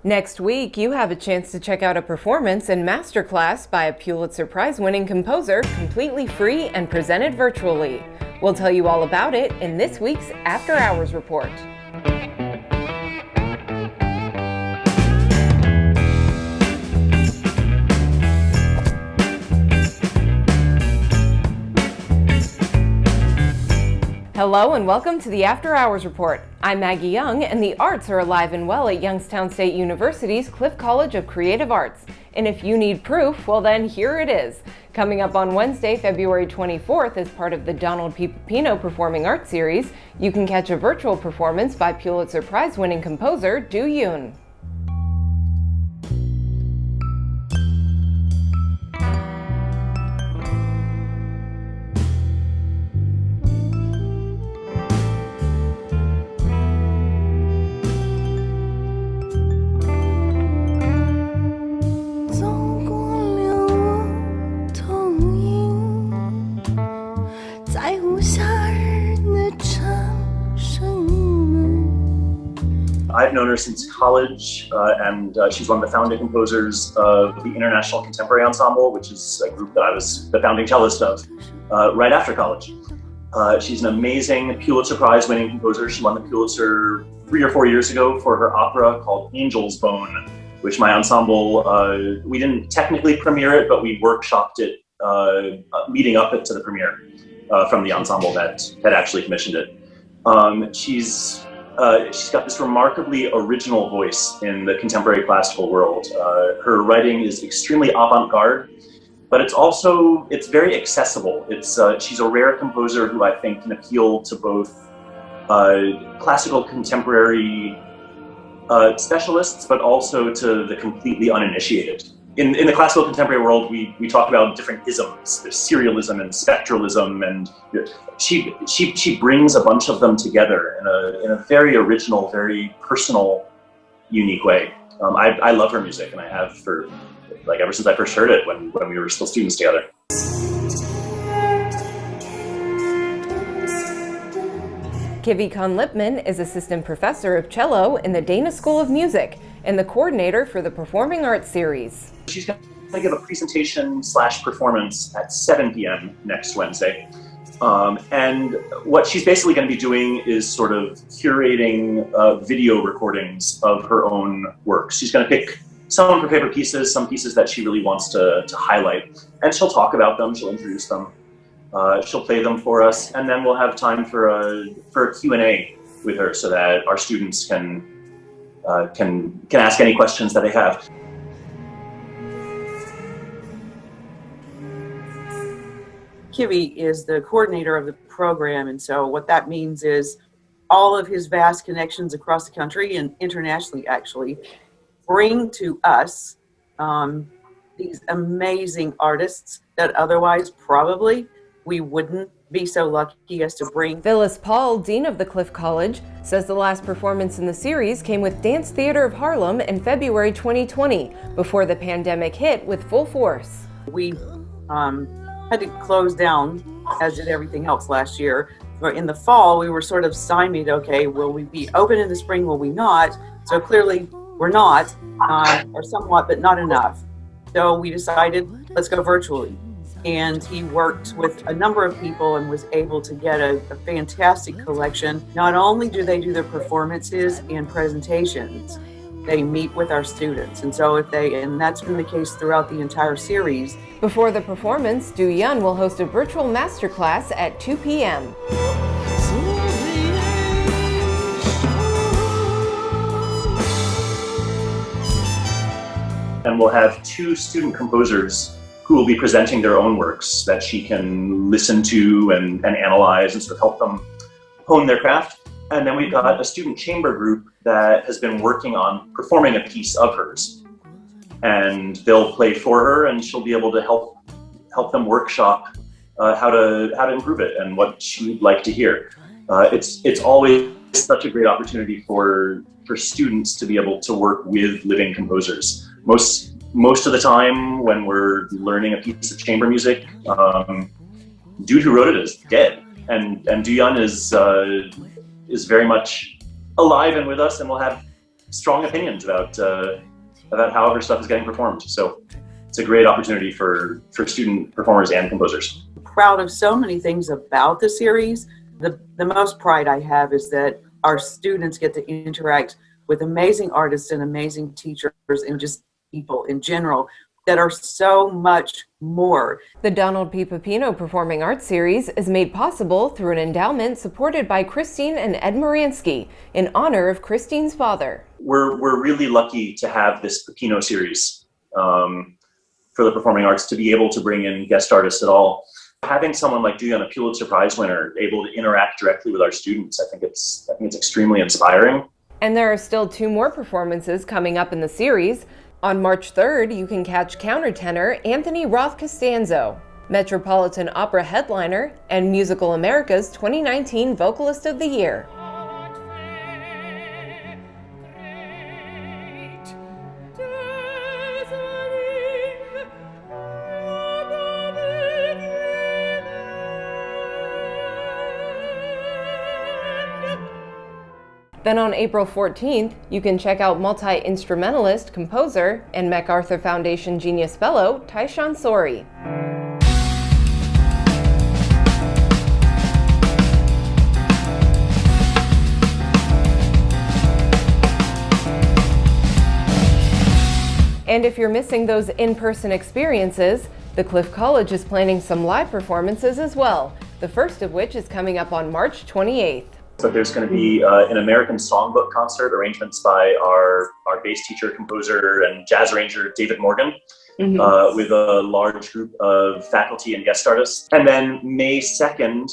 Next week, you have a chance to check out a performance and masterclass by a Pulitzer Prize-winning composer, completely free and presented virtually. We'll tell you all about it in this week's After Hours Report. Hello and welcome to the After Hours Report. I'm Maggie Young, and the arts are alive and well at Youngstown State University's Cliff College of Creative Arts. And if you need proof, well then here it is. Coming up on Wednesday, February 24th, as part of the Pipino Performing Arts Series, you can catch a virtual performance by Pulitzer Prize-winning composer Du Yoon. I've known her since college, and she's one of the founding composers of the International Contemporary Ensemble, which is a group that I was the founding cellist of right after college. She's an amazing Pulitzer Prize-winning composer. She won the Pulitzer 3 or 4 years ago for her opera called Angel's Bone, which my ensemble, we didn't technically premiere it, but we workshopped it leading up to the premiere from the ensemble that had actually commissioned it. She's got this remarkably original voice in the contemporary classical world. Her writing is extremely avant-garde, but it's very accessible. She's a rare composer who I think can appeal to both classical contemporary specialists, but also to the completely uninitiated. In the classical contemporary world, we talk about different isms, serialism and spectralism, and she brings a bunch of them together in a very original, very personal, unique way. I love her music, and I have for ever since I first heard it when we were still students together. Kivi Kahn-Lipman is assistant professor of cello in the Dana School of Music and the coordinator for the Performing Arts Series. She's going to give a presentation/performance at 7 p.m. next Wednesday. And what she's basically going to be doing is sort of curating video recordings of her own works. She's going to pick some of her favorite pieces, some pieces that she really wants to highlight, and she'll talk about them, she'll introduce them, she'll play them for us, and then we'll have time for a Q&A with her so that our students can ask any questions that they have. Kivi is the coordinator of the program, and so what that means is all of his vast connections across the country and internationally actually bring to us these amazing artists that otherwise probably we wouldn't be so lucky as to bring. Phyllis Paul, Dean of the Cliff College, says the last performance in the series came with Dance Theater of Harlem in February 2020, before the pandemic hit with full force. We had to close down, as did everything else last year. In the fall, we were sort of stymied. Okay, will we be open in the spring? Will we not? So clearly we're not, or somewhat, but not enough. So we decided, let's go virtually. And he worked with a number of people and was able to get a fantastic collection. Not only do they do their performances and presentations, they meet with our students. And so and that's been the case throughout the entire series. Before the performance, Du Yoon will host a virtual masterclass at 2 p.m. And we'll have 2 student composers who will be presenting their own works that she can listen to and analyze and sort of help them hone their craft. And then we've got a student chamber group that has been working on performing a piece of hers. And they'll play for her, and she'll be able to help them workshop how to improve it and what she'd like to hear. It's always such a great opportunity for students to be able to work with living composers. Most of the time when we're learning a piece of chamber music, dude who wrote it is dead, and Du Yoon is very much alive and with us, and we'll have strong opinions about how her stuff is getting performed. So it's a great opportunity for student performers and composers. Proud of so many things about the series. The most pride I have is that our students get to interact with amazing artists and amazing teachers and just people in general that are so much more. The Donald P. Pipino Performing Arts Series is made possible through an endowment supported by Christine and Ed Moransky in honor of Christine's father. We're really lucky to have this Pipino series for the performing arts, to be able to bring in guest artists at all. Having someone like Julian, a Pulitzer Prize winner, able to interact directly with our students, I think it's extremely inspiring. And there are still 2 more performances coming up in the series. On March 3rd, you can catch countertenor Anthony Roth Costanzo, Metropolitan Opera headliner, and Musical America's 2019 Vocalist of the Year. Then on April 14th, you can check out multi-instrumentalist, composer, and MacArthur Foundation Genius Fellow, Tyshawn Sori. And if you're missing those in-person experiences, the Cliff College is planning some live performances as well, the first of which is coming up on March 28th. But there's going to be an American songbook concert, arrangements by our bass teacher, composer, and jazz arranger, David Morgan, with a large group of faculty and guest artists. And then May 2nd,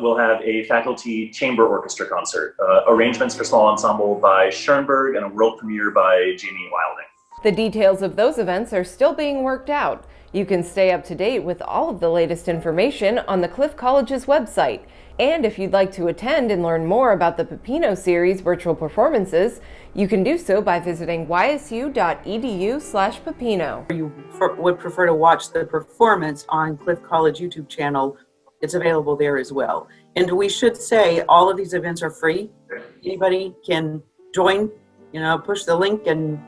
we'll have a faculty chamber orchestra concert, arrangements for small ensemble by Schoenberg, and a world premiere by Jamie Wilding. The details of those events are still being worked out. You can stay up to date with all of the latest information on the Cliff College's website. And if you'd like to attend and learn more about the Pipino Series virtual performances, you can do so by visiting ysu.edu/Pipino. You would prefer to watch the performance on Cliff College YouTube channel, it's available there as well. And we should say all of these events are free. Anybody can join, push the link and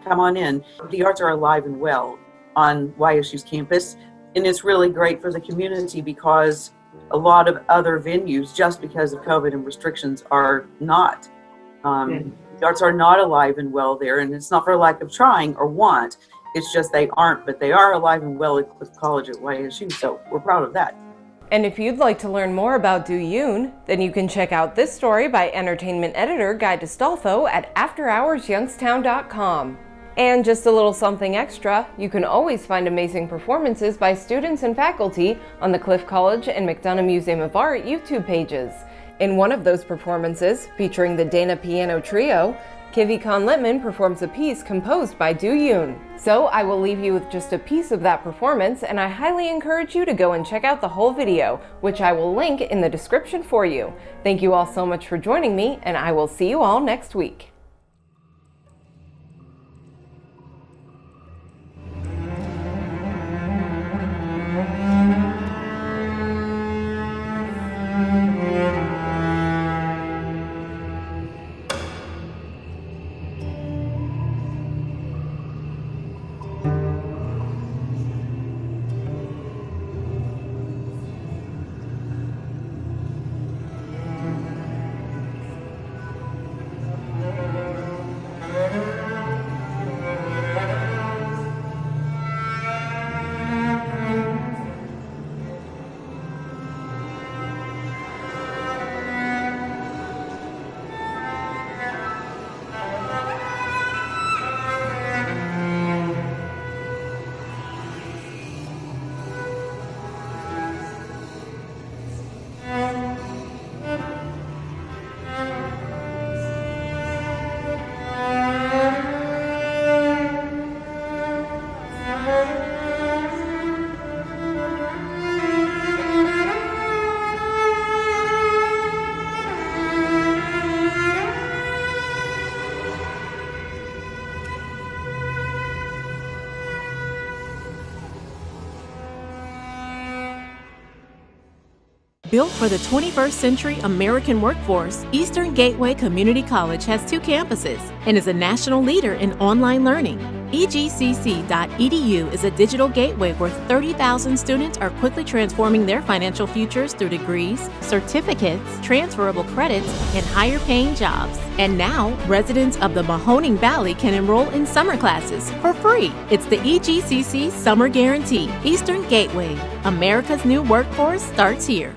come on in. The arts are alive and well on YSU's campus, and it's really great for the community because a lot of other venues, just because of COVID and restrictions, are not. The arts are not alive and well there, and it's not for lack of trying or want. It's just they aren't, but they are alive and well at Cliff College at YSU, so we're proud of that. And if you'd like to learn more about Do Yoon, then you can check out this story by entertainment editor Guy DeStolfo at AfterHoursYoungstown.com. And just a little something extra, you can always find amazing performances by students and faculty on the Cliff College and McDonough Museum of Art YouTube pages. In one of those performances, featuring the Dana Piano Trio, Kivi Kahn-Littman performs a piece composed by Do Yoon. So I will leave you with just a piece of that performance, and I highly encourage you to go and check out the whole video, which I will link in the description for you. Thank you all so much for joining me, and I will see you all next week. Built for the 21st century American workforce, Eastern Gateway Community College has 2 campuses and is a national leader in online learning. EGCC.edu is a digital gateway where 30,000 students are quickly transforming their financial futures through degrees, certificates, transferable credits, and higher-paying jobs. And now, residents of the Mahoning Valley can enroll in summer classes for free. It's the EGCC Summer Guarantee. Eastern Gateway. America's new workforce starts here.